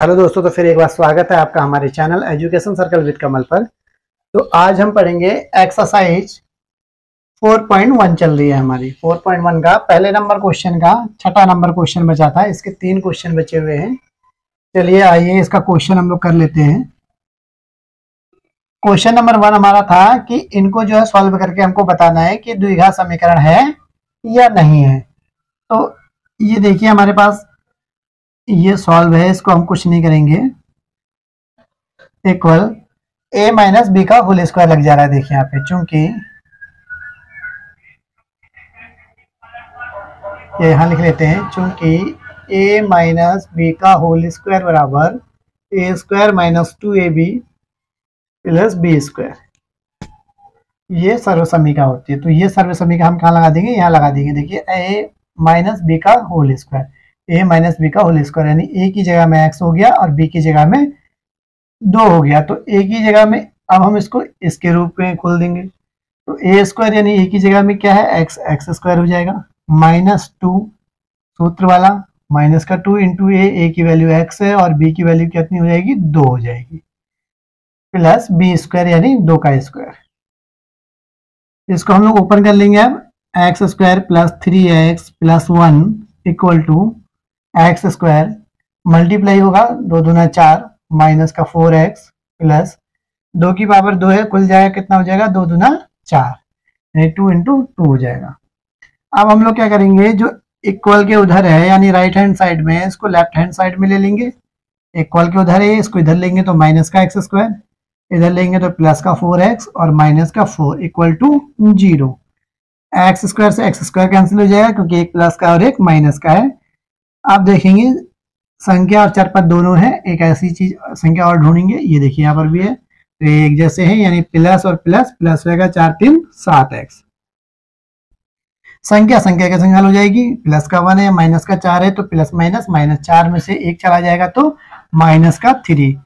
Hello दोस्तों, तो फिर एक बार स्वागत है आपका हमारे चैनल एजुकेशन सर्कल विद कमल पर। तो आज हम पढ़ेंगे एक्सरसाइज 4.1 चल रही है हमारी। 4.1 का पहले नंबर क्वेश्चन का छठा नंबर क्वेश्चन बचा था। इसके 3 क्वेश्चन बचे हुए हैं। चलिए आइए इसका क्वेश्चन हम लोग कर लेते हैं। क्वेश्चन नंबर 1 हमारा था कि इनको जो है सॉल्व करके हमको बताना है कि द्विघात समीकरण है या नहीं है। तो ये देखिए हमारे पास ये सॉल्व है, इसको हम कुछ नहीं करेंगे। इक्वल a माइनस बी का होल स्क्वायर लग जा रहा है। देखिए यहाँ पे चूंकि ये यहाँ लिख लेते हैं, चूंकि a माइनस बी का होल स्क्वायर बराबर a square minus 2ab plus B square, ये सर्वसमीका होती है। तो ये सर्वसमीका हम कहाँ लगा देंगे? यहाँ लगा देंगे। देखिए a माइनस बी का whole square, a minus B का होल स्क्वायर यानी a की जगह में x हो गया और b की जगह में 2 हो गया। तो a की जगह में अब हम इसको इसके रूप में खोल देंगे। तो a स्क्वायर यानी a की जगह में क्या है? x स्क्वायर हो जाएगा माइनस 2 सूत्र वाला माइनस का 2 इंटू a की वैल्यू x है और b की वैल्यू कितनी हो जाएगी? 2 हो जाएगी प्लस बी स्क्वायर यानी 2 का स्क्वायर। इसको हम लोग ओपन कर लेंगे। अब एक्स स्क्वायर प्लस 3x प्लस 1 equal to X square multiply होगा 2 दूना 4 माइनस का 4x प्लस 2 की पावर 2 है, खुल जाएगा कितना हो जाएगा? 2 दूना 4 यानी 2 इंटू 2 हो जाएगा। अब हम लोग क्या करेंगे, जो इक्वल के उधर है यानी राइट हैंड साइड में, इसको लेफ्ट हैंड साइड में ले लेंगे। इक्वल के उधर है, इसको इधर लेंगे तो माइनस का एक्स स्क्वायर, इधर लेंगे तो प्लस का 4x और माइनस का 4 इक्वल टू 0। एक्स स्क्वायर से एक्स स्क्वायर कैंसिल हो जाएगा क्योंकि एक प्लस का और एक माइनस का है। आप देखेंगे संख्या और चरपद दोनों है, एक ऐसी चीज संख्या और ढूंढेंगे। ये देखिए यहाँ पर भी है, तो ये एक जैसे है यानी प्लस और प्लस प्लस रहेगा 4 3 7x। संख्या संख्या कैसे हल हो जाएगी? प्लस का 1 है माइनस का 4 है तो प्लस माइनस, माइनस 4 में से 1 चला जाएगा तो माइनस का 3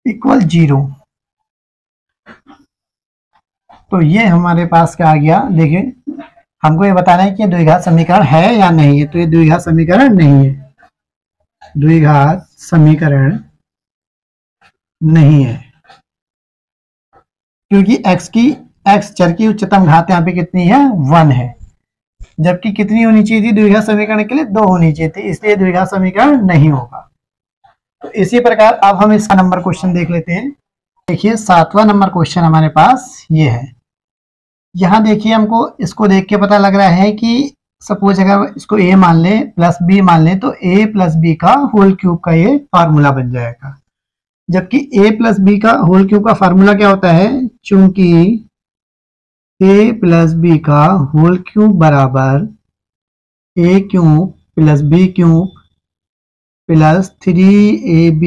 इक्वल 0। तो ये हमारे पास क्या आ गया? देखिए हमको ये बताना है कि द्विघात समीकरण है या नहीं है। तो ये द्विघात समीकरण नहीं है, द्विघात समीकरण नहीं है क्योंकि x चर की उच्चतम घात यहाँ पे कितनी है? 1 है, जबकि कितनी होनी चाहिए थी द्विघात समीकरण के लिए? 2 होनी चाहिए थी, इसलिए द्विघात समीकरण नहीं होगा। तो इसी प्रकार अब हम इसका नंबर क्वेश्चन देख लेते हैं। देखिए 7वां नंबर क्वेश्चन हमारे पास ये है। यहाँ देखिए हमको इसको देख के पता लग रहा है कि सपोज अगर इसको a मान लें प्लस b मान लें तो a प्लस बी का होल क्यूब का ये फार्मूला बन जाएगा। जबकि a प्लस बी का होल क्यूब का फार्मूला क्या होता है? चूंकि a प्लस बी का होल क्यूब बराबर a cube plus B cube plus 3ab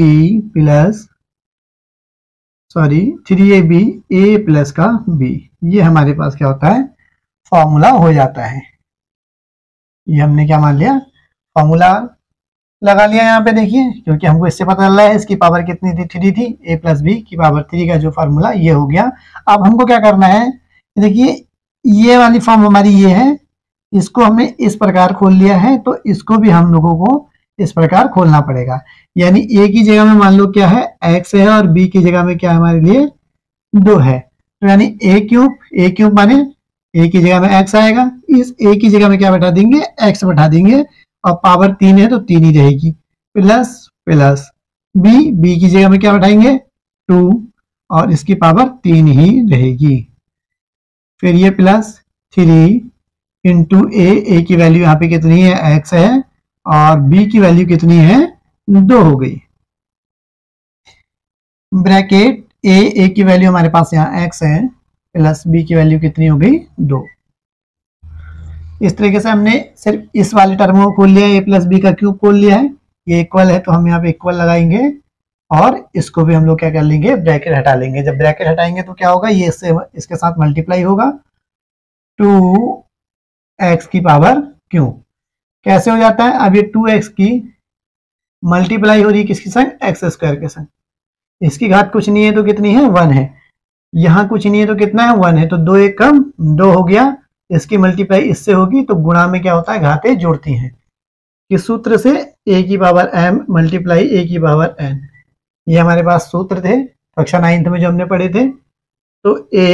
plus 3ab a plus का b, ये हमारे पास क्या होता है? फॉर्मूला हो जाता है। ये हमने क्या मान लिया? फॉर्मूला लगा लिया यहाँ पे। देखिए क्योंकि हमको इससे पता चल रहा है इसकी पावर कितनी थी? 3 थी, a प्लस बी की पावर 3 का जो फॉर्मूला ये हो गया। अब हमको क्या करना है? देखिए ये वाली फॉर्म हमारी ये है, इसको हमने इस प्रकार खोल लिया है तो इसको भी हम लोगों को इस प्रकार खोलना पड़ेगा। यानी a की जगह में मान लो क्या है? x है और b की जगह में क्या हमारे लिए? 2 है। तो यानी a क्यूब माने a की जगह में x आएगा, इस a की जगह में क्या बैठा देंगे? x बैठा देंगे और पावर 3 है तो 3 ही रहेगी प्लस प्लस b की जगह में क्या बैठाएंगे? 2 और इसकी पावर 3 ही रहेगी। फिर ये प्लस 3 इंटू a की वैल्यू यहाँ पे कितनी है? x है और b की वैल्यू कितनी है? 2 हो गई। ब्रैकेट a की वैल्यू हमारे पास यहाँ x है प्लस b की वैल्यू कितनी हो गई? 2। इस तरीके से हमने सिर्फ इस वाले टर्म को खोल लिया, a प्लस बी का क्यूब खोल लिया है। ये इक्वल है तो हम यहाँ पे इक्वल लगाएंगे और इसको भी हम लोग क्या कर लेंगे? ब्रैकेट हटा लेंगे। जब ब्रैकेट हटाएंगे तो क्या होगा? ये इसके साथ मल्टीप्लाई होगा 2x की पावर क्यूब। कैसे हो जाता है? अब ये 2x की मल्टीप्लाई हो रही है किसके संग? एक्स स्क्वायर के संग। इसकी घात कुछ नहीं है तो कितनी है? 1 है। यहाँ कुछ नहीं है तो कितना है? 1 है। तो 2 एक कम 2 हो गया। इसकी मल्टीप्लाई इससे होगी तो गुणा में क्या होता है? घातें जुड़ती हैं। किस सूत्र से? ए की पावर m मल्टीप्लाई ए की पावर n। ये हमारे पास सूत्र थे कक्षा 9th में जो हमने पढ़े थे। तो a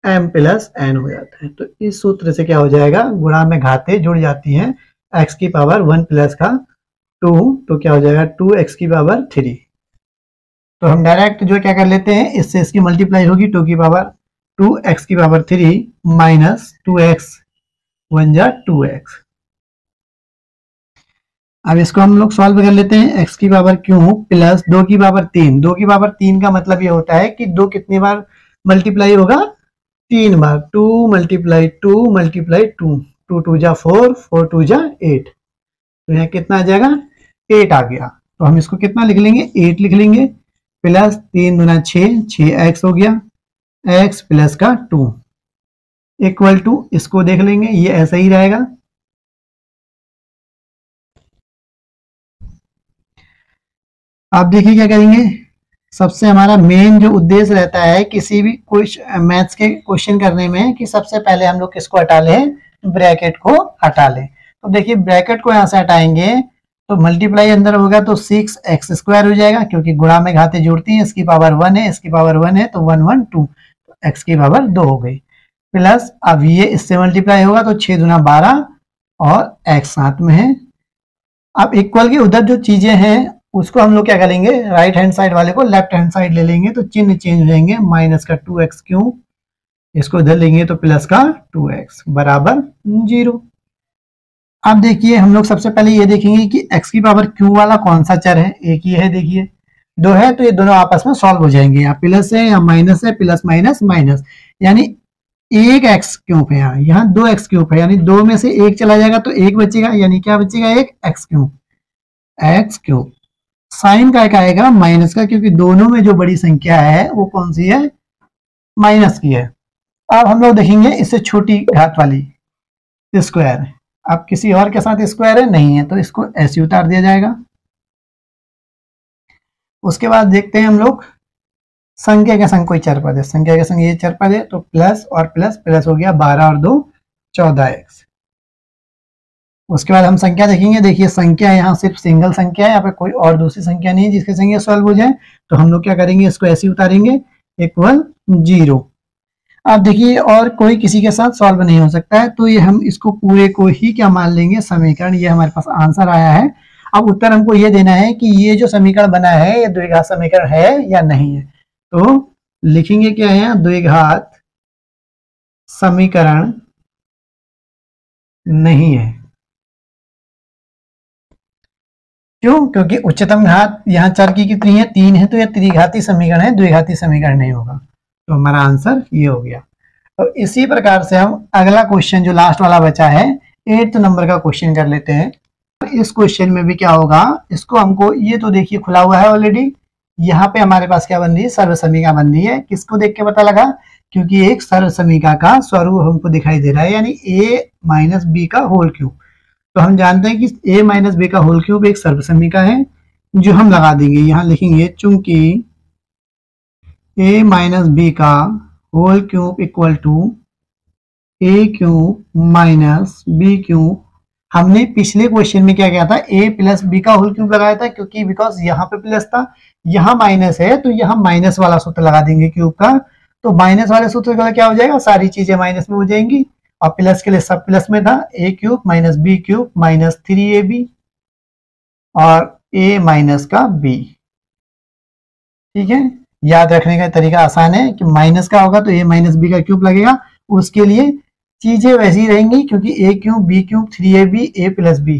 m प्लस n हो जाता है। तो इस सूत्र से क्या हो जाएगा, गुणा में घातें जुड़ जाती हैं, x की पावर 1 प्लस का 2, तो क्या हो जाएगा 2x की पावर 3। तो हम डायरेक्ट जो क्या कर लेते हैं, इससे इसकी मल्टीप्लाई होगी 2 की पावर 2x की पावर 3 माइनस 2x 1 जा 2x। अब इसको हम लोग सॉल्व कर लेते हैं, x की पावर क्यूब प्लस 2 की पावर 3। 2 की पावर 3 का मतलब ये होता है कि 2 कितनी बार मल्टीप्लाई होगा, 3 बार। 2 मल्टीप्लाई 2 मल्टीप्लाई 2, 2 2 जा 4, 4 2 जा 8। तो यहाँ कितना आ जाएगा, 8 आ गया। तो हम इसको कितना लिख लेंगे, 8 लिख लेंगे, प्लस 3 दूना 6, 6x हो गया, x प्लस का 2 इक्वल टू, इसको देख लेंगे ये ऐसा ही रहेगा। आप देखिए क्या करेंगे, सबसे हमारा मेन जो उद्देश्य रहता है किसी भी मैथ्स के क्वेश्चन करने में, कि सबसे पहले हम लोग किसको हटा लें, ब्रैकेट को हटा लें। तो देखिए ब्रैकेट को यहाँ से हटाएंगे तो मल्टीप्लाई अंदर होगा तो 6x² हो जाएगा, क्योंकि गुणा में घातें जुड़ती हैं। इसकी पावर 1 है, इसकी पावर 1 है, तो 1 1 2, तो x की पावर 2 हो गई। प्लस अब ये इससे मल्टीप्लाई होगा तो 6 दूना 12 और x साथ में है। अब इक्वल की उधर जो चीजें हैं उसको हम लोग क्या करेंगे, राइट हैंड साइड वाले को लेफ्ट हैंड साइड ले लेंगे, तो चिन्ह चेंज हो जाएंगे, माइनस का 2x क्यूब, इसको इधर लेंगे तो प्लस का 2x बराबर 0। अब देखिए हम लोग सबसे पहले ये देखेंगे कि x की पावर क्यू वाला कौन सा चर है। एक ही है, देखिए 2 है, तो ये दोनों आपस में सॉल्व हो जाएंगे। यहाँ प्लस है, यहाँ माइनस है, प्लस माइनस माइनस, यानी एक एक्स क्यूब है, यहाँ 2x क्यूब है, यानी 2 में से 1 चला जाएगा तो 1 बचेगा, यानी क्या बचेगा, एक x cube. x cube sign का एक आएगा माइनस का, क्योंकि दोनों में जो बड़ी संख्या है वो कौन सी है, माइनस की है। अब हम लोग देखेंगे इससे छोटी घात वाली स्क्वायर। अब किसी और के साथ स्क्वायर है, नहीं है, तो इसको ऐसे उतार दिया जाएगा। उसके बाद देखते हैं हम लोग संख्या के संग कोई चर पद है, संख्या के संग ये चर पद है, तो प्लस और प्लस प्लस हो गया, 12 और 2 14x। उसके बाद हम संख्या देखेंगे, देखिए संख्या यहाँ सिर्फ सिंगल संख्या है, यहाँ पे कोई और दूसरी संख्या नहीं है जिसके संग ये सॉल्व हो जाए। तो हम लोग क्या करेंगे, इसको ऐसे उतारेंगे, इक्वल 0। अब देखिए और कोई किसी के साथ सॉल्व नहीं हो सकता है, तो ये हम इसको पूरे को ही क्या मान लेंगे, समीकरण। ये हमारे पास आंसर आया है। अब उत्तर हमको ये देना है कि ये जो समीकरण बना है ये द्विघात समीकरण है या नहीं है। तो लिखेंगे क्या है, द्विघात समीकरण नहीं है। क्यों, क्योंकि उच्चतम घात यहाँ चर की कितनी है, 3 है, तो यह त्रिघाती समीकरण है, द्विघाती समीकरण नहीं होगा। तो हमारा आंसर ये हो गया। तो इसी प्रकार से हम अगला क्वेश्चन जो लास्ट वाला बचा है 8th नंबर का क्वेश्चन कर लेते हैं। इस क्वेश्चन में भी क्या होगा, इसको हमको, ये तो देखिए खुला हुआ है ऑलरेडी, यहाँ पे हमारे पास क्या बन रही है, सर्वसमीका बन रही है। किसको देख के पता लगा, क्योंकि एक सर्वसमीका का स्वरूप हमको दिखाई दे रहा है, यानी a माइनस बी का होल क्यूब। तो हम जानते हैं कि a माइनस बी का होल क्यूब एक सर्वसमीका है, जो हम लगा देंगे। यहाँ लिखेंगे चूंकि a माइनस बी का whole cube equal to a cube minus B cube. हमने पिछले क्वेश्चन में क्या किया था, a प्लस बी का होल क्यूब लगाया था, क्योंकि बिकॉज यहाँ पे प्लस था, यहाँ माइनस है, तो यहाँ माइनस वाला सूत्र लगा देंगे क्यूब का। तो माइनस वाले सूत्र का क्या हो जाएगा, सारी चीजें माइनस में हो जाएंगी, और प्लस के लिए सब प्लस में था, a cube minus B cube minus 3ab और a माइनस का b। ठीक है, याद रखने का तरीका आसान है कि माइनस का होगा तो a माइनस बी का क्यूब लगेगा। उसके लिए चीजें वैसी रहेंगी, क्योंकि a cube B cube 3ab a plus B,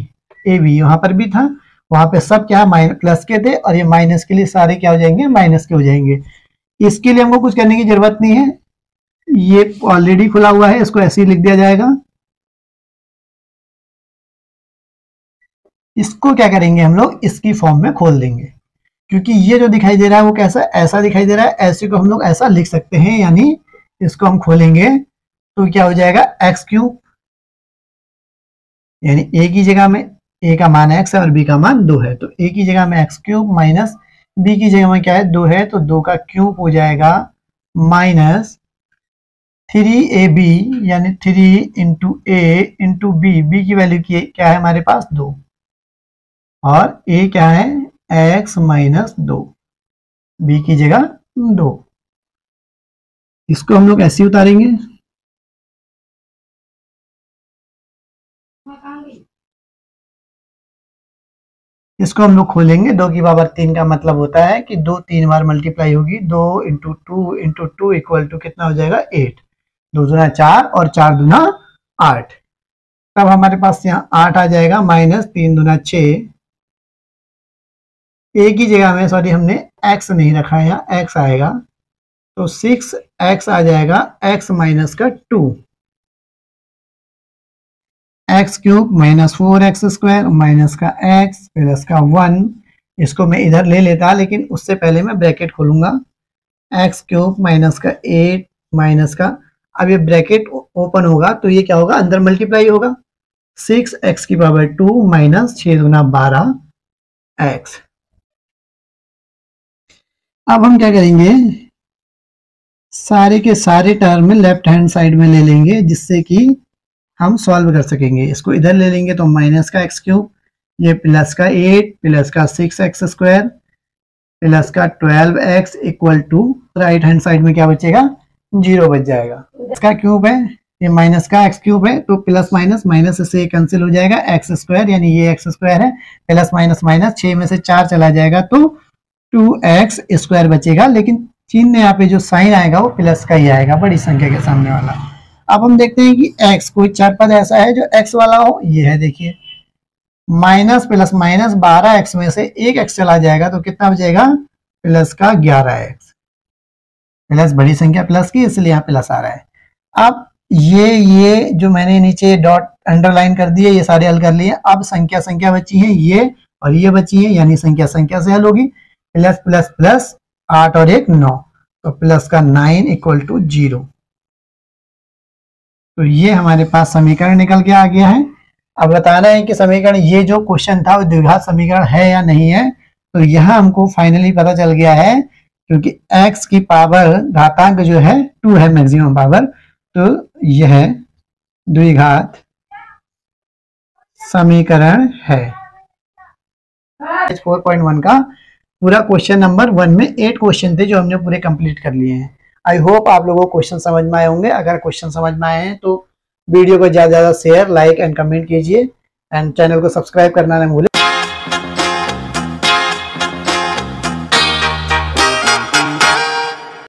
A B यहाँ पर भी था, वहां पे सब क्या प्लस के थे, और ये माइनस के लिए सारे क्या हो जाएंगे, माइनस के हो जाएंगे। इसके लिए हमको कुछ करने की जरूरत नहीं है, ये ऑलरेडी खुला हुआ है, इसको ऐसे ही लिख दिया जाएगा। इसको क्या करेंगे हम लोग, इसकी फॉर्म में खोल देंगे, क्योंकि ये जो दिखाई दे रहा है वो कैसा, ऐसा दिखाई दे रहा है, ऐसे को हम लोग ऐसा लिख सकते हैं, यानी इसको हम खोलेंगे तो क्या हो जाएगा, एक्स क्यूब, यानी a की जगह में a का मान x है और b का मान 2 है, तो a की जगह में एक्स क्यूब माइनस b की जगह में क्या है, 2 है, तो 2 का क्यूब हो जाएगा माइनस 3ab, यानी 3 into a into b, b की वैल्यू क्या है हमारे पास 2, और ए क्या है x माइनस 2, बी की जगह 2। इसको हम लोग ऐसे ही उतारेंगे, इसको हम लोग खोलेंगे। 2 की पावर 3 का मतलब होता है कि 2 3 बार मल्टीप्लाई होगी, 2 इंटू टू इक्वल टू कितना हो जाएगा 8, 2 दूना 4 और 4 दूना 8। तब हमारे पास यहाँ 8 आ जाएगा, माइनस 3 दूना 6, एक ही जगह में सॉरी हमने x नहीं रखा है, यहाँ x आएगा, तो 6x आ जाएगा, x माइनस का 2, x cube minus 4x square minus का x प्लस का 1। इसको मैं इधर ले लेता, लेकिन उससे पहले मैं ब्रैकेट खोलूंगा, एक्स क्यूब माइनस का 8 माइनस का, अब ये ब्रैकेट ओपन होगा तो ये क्या होगा, अंदर मल्टीप्लाई होगा, 6x की पावर 2 माइनस 6 गुना 12x। अब हम क्या करेंगे, सारे के सारे टर्म लेफ्ट हैंड साइड में ले लेंगे, जिससे कि हम सॉल्व कर सकेंगे। इसको इधर ले लेंगे तो माइनस का एक्स क्यूब, ये प्लस का 8 प्लस का 6x स्क्वायर प्लस का 12x equal to right hand side में क्या बचेगा, 0 बच जाएगा। इसका क्यूब है, ये माइनस का एक्स क्यूब है, तो प्लस माइनस माइनस से कैंसिल हो जाएगा, एक्स स्क्वायर यानी ये एक्स स्क्वायर है, प्लस माइनस माइनस 6 में से 4 चला जाएगा तो 2x स्क्वायर बचेगा, लेकिन चिन्ह यहाँ पे जो साइन आएगा वो प्लस का ही आएगा, बड़ी संख्या के सामने वाला। अब हम देखते हैं कि x, कोई चार पद ऐसा है जो x वाला हो, ये है देखिए, माइनस प्लस माइनस 12x में से एक x चला जाएगा तो कितना बचेगा, प्लस का 11x, प्लस बड़ी संख्या प्लस की इसलिए यहाँ प्लस आ रहा है। अब ये जो मैंने नीचे डॉट अंडरलाइन कर दिए ये सारे हल कर लिए। अब संख्या बची है ये और ये बची है, यानी संख्या से हल होगी, प्लस प्लस प्लस 8 और 1 9, तो प्लस का 9 इक्वल टू 0। तो ये हमारे पास समीकरण निकल के आ गया है। अब बताना है कि समीकरण, ये जो क्वेश्चन था वो द्विघात समीकरण है या नहीं है, तो यह हमको फाइनली पता चल गया है, क्योंकि x की पावर घातांक जो है 2 है मैक्सिमम पावर, तो यह द्विघात समीकरण है। 4.1 का पूरा क्वेश्चन नंबर 1 में 8 क्वेश्चन थे जो हमने पूरे कंप्लीट कर लिए हैं। आई होप आप लोगों को क्वेश्चन समझ में आए होंगे। अगर क्वेश्चन समझ में आए हैं तो वीडियो को ज़्यादा से ज़्यादा शेयर, लाइक एंड कमेंट कीजिए, एंड चैनल को सब्सक्राइब करना न भूलें।